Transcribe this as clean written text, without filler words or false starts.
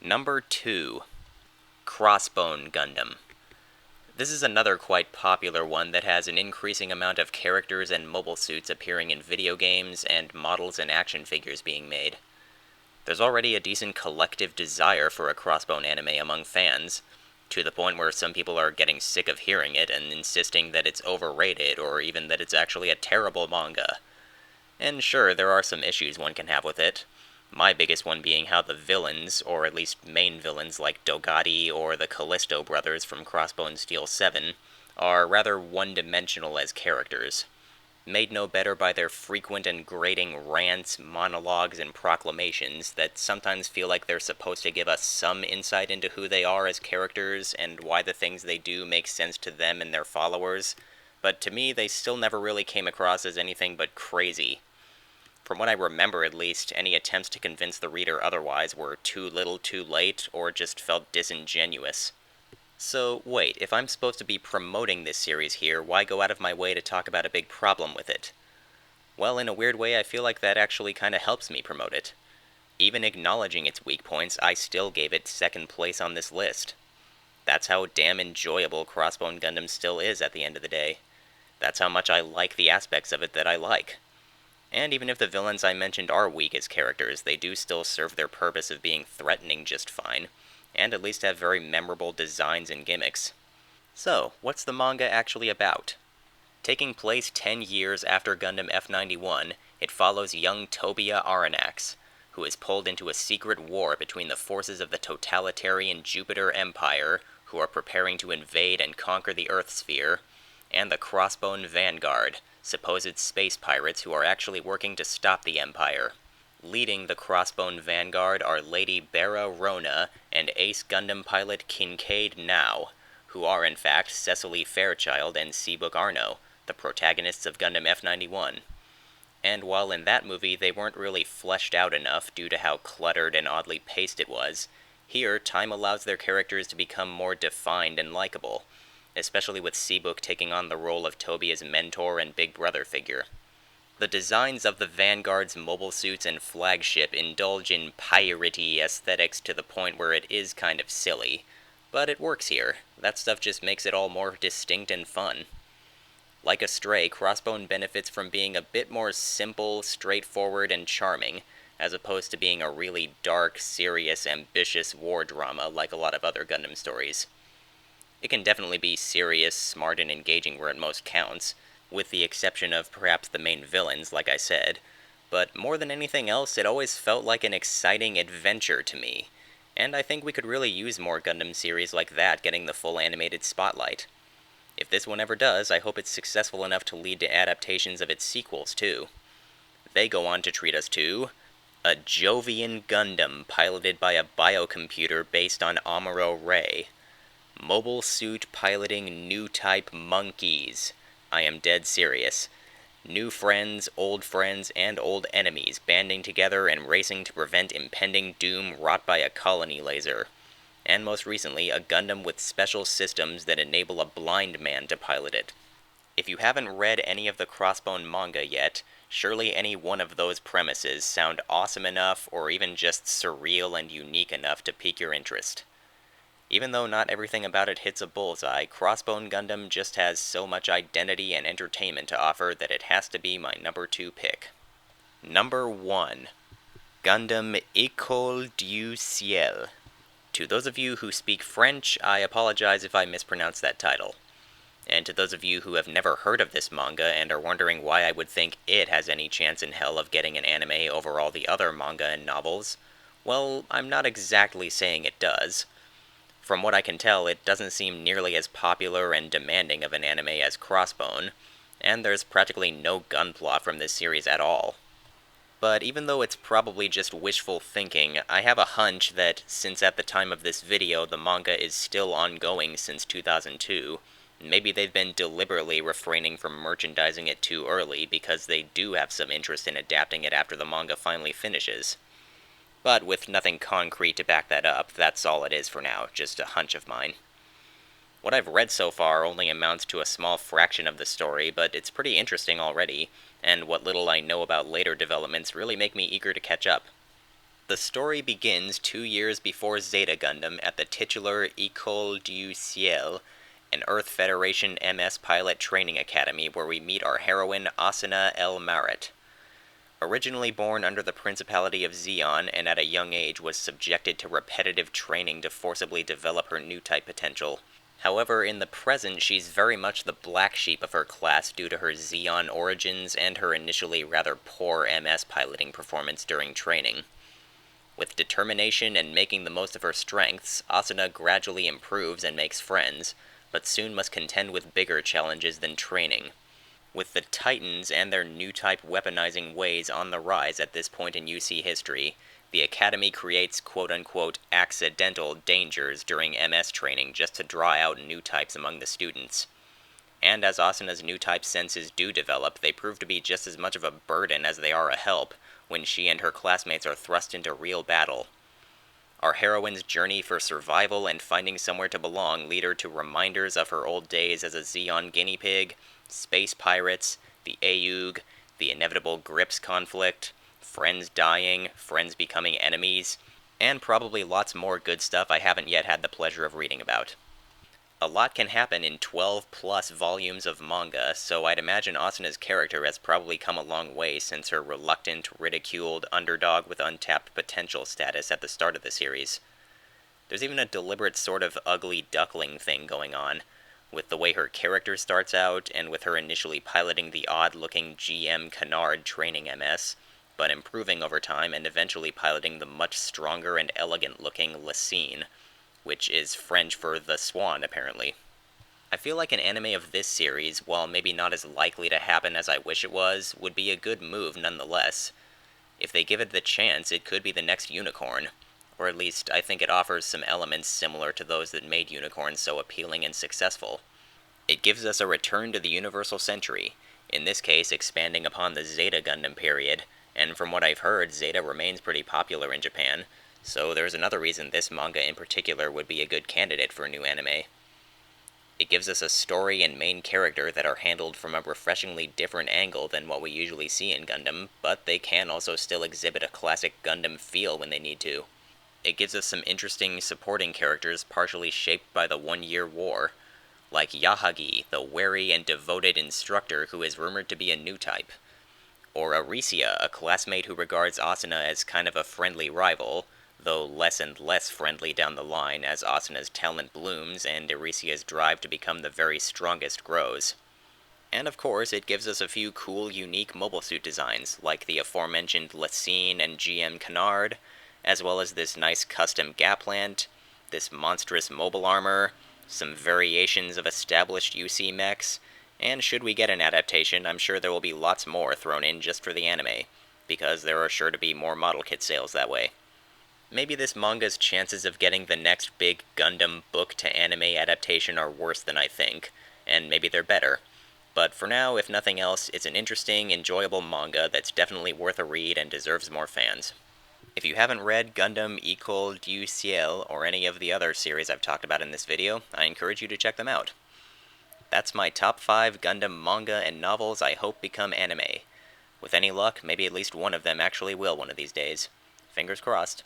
Number 2. Crossbone Gundam. This is another quite popular one that has an increasing amount of characters and mobile suits appearing in video games and models and action figures being made. There's already a decent collective desire for a Crossbone anime among fans, to the point where some people are getting sick of hearing it and insisting that it's overrated or even that it's actually a terrible manga. And sure, there are some issues one can have with it. My biggest one being how the villains, or at least main villains like Dogati or the Callisto brothers from Crossbone Steel 7, are rather one-dimensional as characters. Made no better by their frequent and grating rants, monologues, and proclamations that sometimes feel like they're supposed to give us some insight into who they are as characters and why the things they do make sense to them and their followers, but to me they still never really came across as anything but crazy. From what I remember at least, any attempts to convince the reader otherwise were too little too late, or just felt disingenuous. So, wait, if I'm supposed to be promoting this series here, why go out of my way to talk about a big problem with it? Well, in a weird way, I feel like that actually kinda helps me promote it. Even acknowledging its weak points, I still gave it second place on this list. That's how damn enjoyable Crossbone Gundam still is at the end of the day. That's how much I like the aspects of it that I like. And even if the villains I mentioned are weak as characters, they do still serve their purpose of being threatening just fine, and at least have very memorable designs and gimmicks. So, what's the manga actually about? Taking place 10 years after Gundam F91, it follows young Tobia Aranax, who is pulled into a secret war between the forces of the totalitarian Jupiter Empire, who are preparing to invade and conquer the Earth sphere, and the Crossbone Vanguard, supposed space pirates who are actually working to stop the Empire. Leading the Crossbone Vanguard are Lady Bera Rona and ace Gundam pilot Kincaid Now, who are in fact Cecily Fairchild and Seabook Arno, the protagonists of Gundam F91. And while in that movie they weren't really fleshed out enough due to how cluttered and oddly paced it was, here time allows their characters to become more defined and likable, especially with Seabook taking on the role of Tobia's mentor and big brother figure. The designs of the Vanguard's mobile suits and flagship indulge in piratey aesthetics to the point where it is kind of silly, but it works here. That stuff just makes it all more distinct and fun. Like a Stray, Crossbone benefits from being a bit more simple, straightforward, and charming, as opposed to being a really dark, serious, ambitious war drama like a lot of other Gundam stories. It can definitely be serious, smart, and engaging where it most counts, with the exception of perhaps the main villains, like I said, but more than anything else, it always felt like an exciting adventure to me, and I think we could really use more Gundam series like that getting the full animated spotlight. If this one ever does, I hope it's successful enough to lead to adaptations of its sequels, too. They go on to treat us to a Jovian Gundam piloted by a biocomputer based on Amuro Ray, mobile suit piloting new type monkeys. I am dead serious. New friends, and old enemies banding together and racing to prevent impending doom wrought by a colony laser. And most recently, a Gundam with special systems that enable a blind man to pilot it. If you haven't read any of the Crossbone manga yet, surely any one of those premises sound awesome enough or even just surreal and unique enough to pique your interest. Even though not everything about it hits a bullseye, Crossbone Gundam just has so much identity and entertainment to offer that it has to be my number 2 pick. Number 1. Gundam École du Ciel. To those of you who speak French, I apologize if I mispronounce that title. And to those of you who have never heard of this manga and are wondering why I would think it has any chance in hell of getting an anime over all the other manga and novels, well, I'm not exactly saying it does. From what I can tell, it doesn't seem nearly as popular and demanding of an anime as Crossbone, and there's practically no gunpla from this series at all. But even though it's probably just wishful thinking, I have a hunch that, since at the time of this video the manga is still ongoing since 2002, maybe they've been deliberately refraining from merchandising it too early because they do have some interest in adapting it after the manga finally finishes. But with nothing concrete to back that up, that's all it is for now, just a hunch of mine. What I've read so far only amounts to a small fraction of the story, but it's pretty interesting already, and what little I know about later developments really make me eager to catch up. The story begins 2 years before Zeta Gundam at the titular École du Ciel, an Earth Federation MS pilot training academy where we meet our heroine Asuna El Marat. Originally born under the Principality of Zeon and at a young age was subjected to repetitive training to forcibly develop her new type potential. However, in the present, she's very much the black sheep of her class due to her Zeon origins and her initially rather poor MS piloting performance during training. With determination and making the most of her strengths, Asuna gradually improves and makes friends, but soon must contend with bigger challenges than training. With the Titans and their new type weaponizing ways on the rise at this point in UC history, the Academy creates quote-unquote accidental dangers during MS training just to draw out new types among the students. And as Asuna's new type senses do develop, they prove to be just as much of a burden as they are a help when she and her classmates are thrust into real battle. Our heroine's journey for survival and finding somewhere to belong lead her to reminders of her old days as a Zeon guinea pig, space pirates, the Aeug, the inevitable Grips conflict, friends dying, friends becoming enemies, and probably lots more good stuff I haven't yet had the pleasure of reading about. A lot can happen in 12-plus volumes of manga, so I'd imagine Asuna's character has probably come a long way since her reluctant, ridiculed underdog with untapped potential status at the start of the series. There's even a deliberate sort of ugly duckling thing going on, with the way her character starts out and with her initially piloting the odd-looking GM Canard training MS, but improving over time and eventually piloting the much stronger and elegant-looking Lacine, which is French for the swan, apparently. I feel like an anime of this series, while maybe not as likely to happen as I wish it was, would be a good move nonetheless. If they give it the chance, it could be the next Unicorn, or at least I think it offers some elements similar to those that made Unicorn so appealing and successful. It gives us a return to the Universal Century, in this case expanding upon the Zeta Gundam period, and from what I've heard, Zeta remains pretty popular in Japan, so there's another reason this manga in particular would be a good candidate for a new anime. It gives us a story and main character that are handled from a refreshingly different angle than what we usually see in Gundam, but they can also still exhibit a classic Gundam feel when they need to. It gives us some interesting supporting characters partially shaped by the 1-year war, like Yahagi, the wary and devoted instructor who is rumored to be a new type, or Arisia, a classmate who regards Asuna as kind of a friendly rival, though less and less friendly down the line as Asuna's talent blooms and Arisia's drive to become the very strongest grows. And of course, it gives us a few cool, unique mobile suit designs, like the aforementioned Lacine and GM Canard, as well as this nice custom Gaplant, this monstrous mobile armor, some variations of established UC mechs, and should we get an adaptation, I'm sure there will be lots more thrown in just for the anime, because there are sure to be more model kit sales that way. Maybe this manga's chances of getting the next big Gundam book-to-anime adaptation are worse than I think, and maybe they're better. But for now, if nothing else, it's an interesting, enjoyable manga that's definitely worth a read and deserves more fans. If you haven't read Gundam École du Ciel or any of the other series I've talked about in this video, I encourage you to check them out. That's my top 5 Gundam manga and novels I hope become anime. With any luck, maybe at least one of them actually will one of these days. Fingers crossed.